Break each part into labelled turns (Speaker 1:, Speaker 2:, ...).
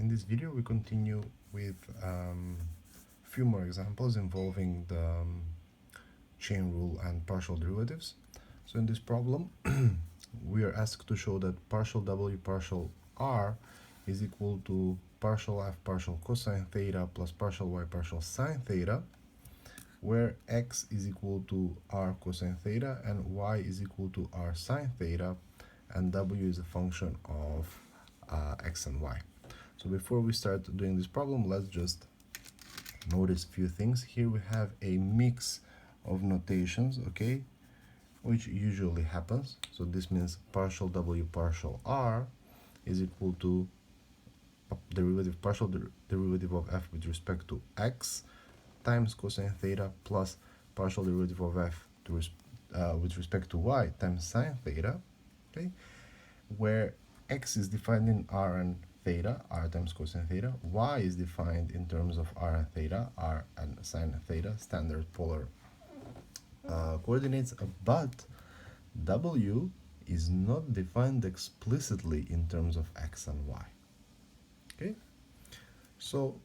Speaker 1: this video we continue with a few more examples involving the chain rule and partial derivatives. So in this problem we are asked to show that partial w partial r is equal to partial f partial cosine theta plus partial y partial sine theta, where x is equal to r cosine theta and y is equal to r sine theta, and w is a function of x and y. So before we start doing this problem, let's just notice a few things. Here we have a mix of notations, okay, which usually happens. So this means partial w partial r is equal to partial derivative of f with respect to x times cosine theta plus partial derivative of f with respect to y times sine theta, okay, where x is defined in r and theta, r times cosine theta, y is defined in terms of r and theta, r and sine theta, standard polar coordinates, but w is not defined explicitly in terms of x and y. Okay, so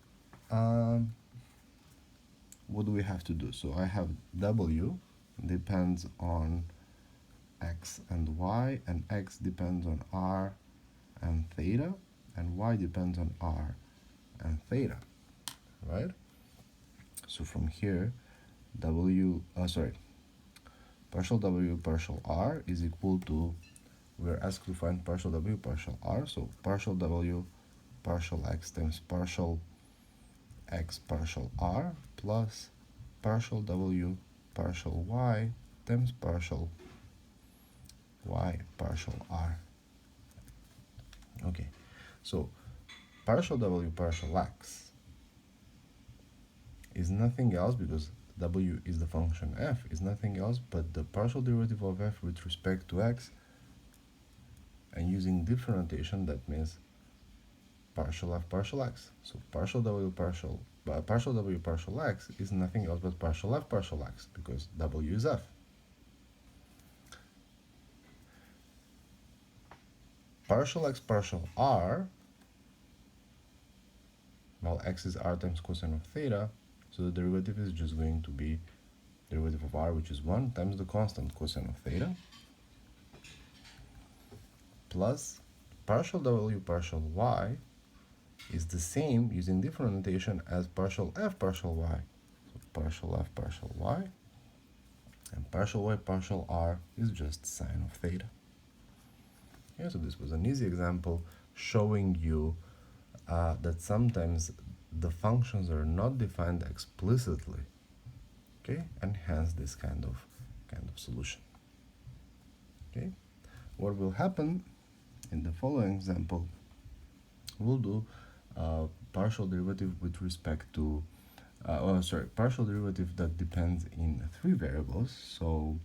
Speaker 1: what do we have to do? So I have w depends on x and y, and x depends on r and theta, and y depends on r and theta, right? So from here, partial w partial r is equal to, we're asked to find partial w partial r, so partial w partial x times partial x partial r plus partial w partial y times partial y partial r. Okay, so partial w partial x is nothing else, because w is the function f, is nothing else but the partial derivative of f with respect to x, and using different notation that means partial f partial x. So partial w partial x is nothing else but partial f partial x, because w is f. Partial x partial r, well, x is r times cosine of theta, so the derivative is just going to be derivative of r, which is 1, times the constant cosine of theta, plus partial w partial y is the same using different notation as partial f partial y. So partial f partial y, and partial y partial r is just sine of theta. Yeah, so this was an easy example showing you that sometimes the functions are not defined explicitly, okay, and hence this kind of solution. Okay, what will happen in the following example? We'll do partial derivative with respect to partial derivative that depends in 3 variables. So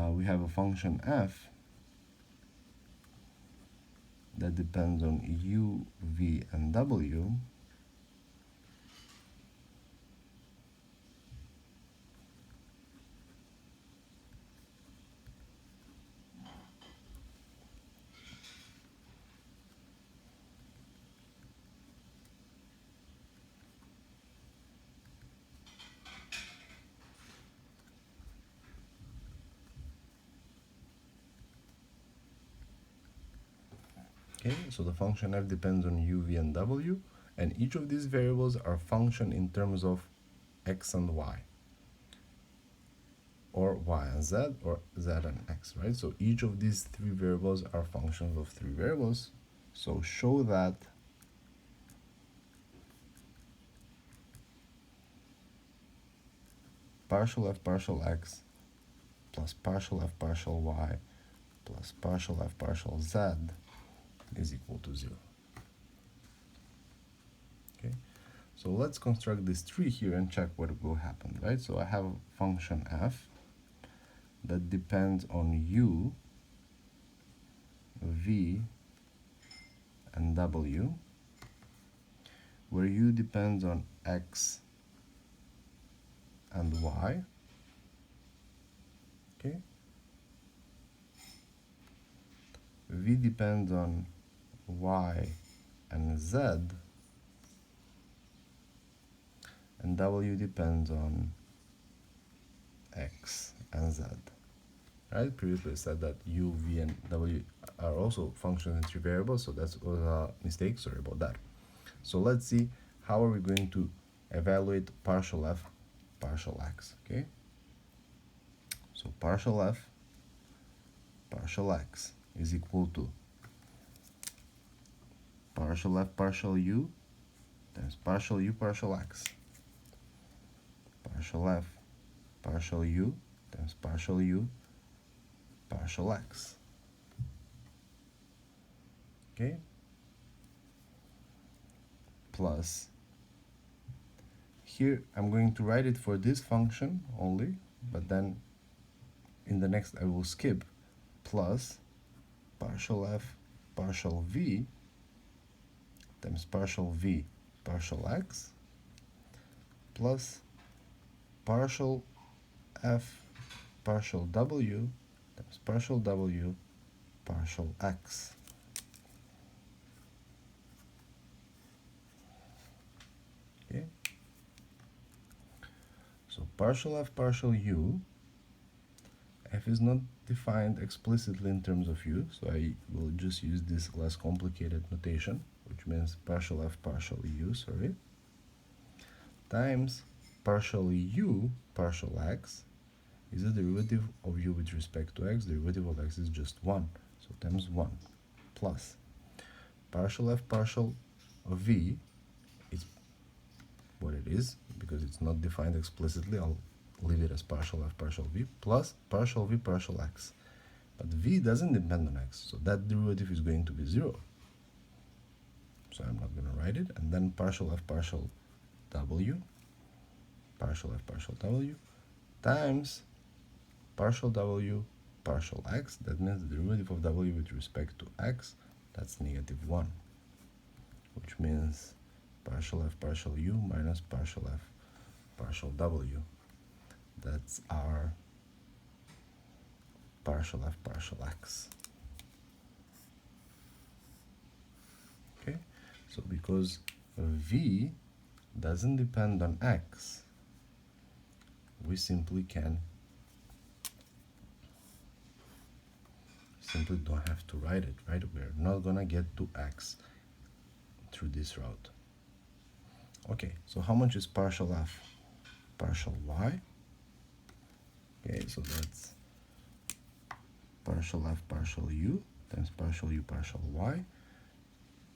Speaker 1: we have a function f that depends on u, v, and w, okay, so the function f depends on u, v, and w, and each of these variables are function in terms of x and y, or y and z, or z and x, right? So each of these 3 variables are functions of 3 variables. So show that partial f partial x plus partial f partial y plus partial f partial z is equal to 0. Okay, so let's construct this tree here and check what will happen, right? So I have a function f that depends on u, v, and w, where u depends on x and y, okay, v depends on y and z, and w depends on x and z. Right? Previously I said that u, v, and w are also functions in three variables, so that was a mistake. Sorry about that. So let's see how are we going to evaluate partial f, partial x. Okay. So partial f, partial x is equal to partial f, partial u times partial u, partial x. Partial f, partial u times partial u, partial x. Okay? Plus, here I'm going to write it for this function only, but then in the next I will skip plus partial f, partial v times partial v, partial x, plus partial f, partial w times partial w, partial x. Okay. So partial f, partial u, f is not defined explicitly in terms of u, so I will just use this less complicated notation, which means partial f, partial u, sorry, times partial u, partial x is the derivative of u with respect to x. Derivative of x is just 1, so times 1, plus partial f, partial v is what it is, because it's not defined explicitly. I'll leave it as partial f, partial v, plus partial v, partial x. But v doesn't depend on x, so that derivative is going to be 0. So I'm not going to write it. And then partial f, partial w, partial f, partial w, times partial w, partial x. That means the derivative of w with respect to x, that's -1, which means partial f, partial u minus partial f, partial w. That's our partial f, partial x. Okay, so because v doesn't depend on x, we simply don't have to write it, right? We're not gonna get to x through this route. Okay, so how much is partial f, partial y? Okay, so that's partial f, partial u times partial u, partial y,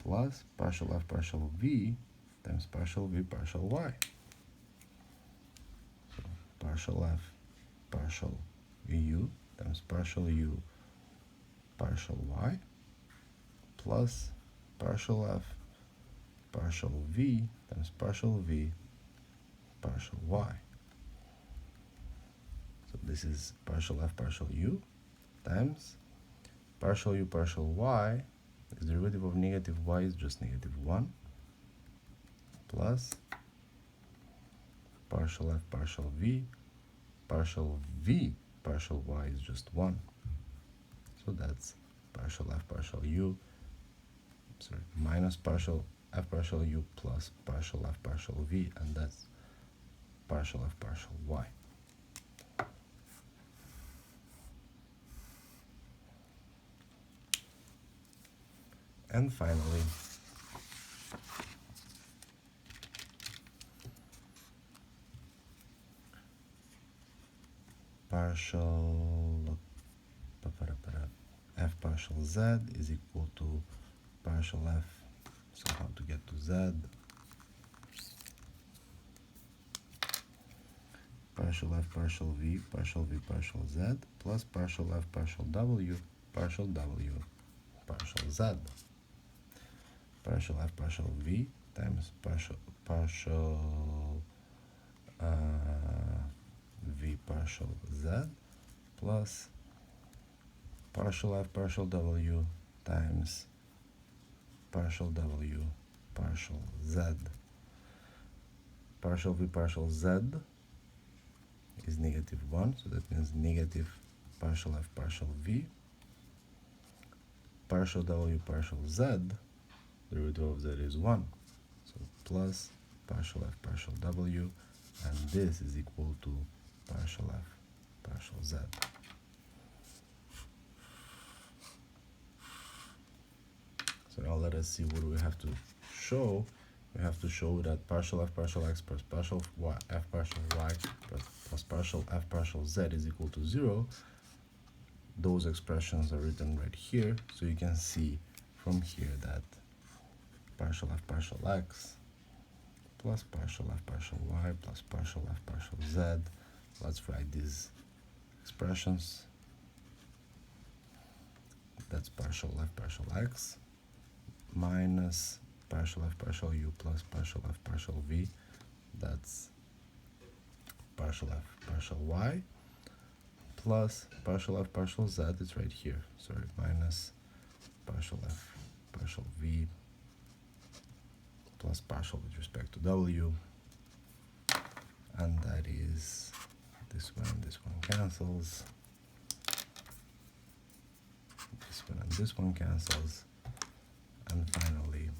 Speaker 1: plus partial f, partial v times partial v, partial y. So partial f, partial u times partial u, partial y, plus partial f, partial v times partial v, partial y. So this is partial f, partial u times partial u, partial y. The derivative of negative y is just -1, plus partial f, partial v, partial v, partial y is just 1. So that's partial f, partial u, sorry, minus partial f, partial u plus partial f, partial v, and that's partial f, partial y. And finally, partial f partial z is equal to partial f, so how to get to z, partial f, partial v, partial z, plus partial f, partial w, partial z. Partial f, partial v times partial v, partial z, plus partial f, partial w times partial w, partial z. Partial v, partial z is -1, so that means negative partial f, partial v, partial w, partial z derivative of z is 1. So plus partial f partial w, and this is equal to partial f partial z. So now let us see what we have to show. We have to show that partial f partial x plus partial y, f partial y plus partial f partial z is equal to 0. Those expressions are written right here, so you can see from here that partial f partial x plus partial f partial y plus partial f partial z. Let's write these expressions. That's partial f partial x minus partial f partial u plus partial f partial v. That's partial f partial y plus partial f partial z. It's right here. Sorry, minus partial f partial v plus partial with respect to w. And that is this one and this one cancels. This one and this one cancels. And finally,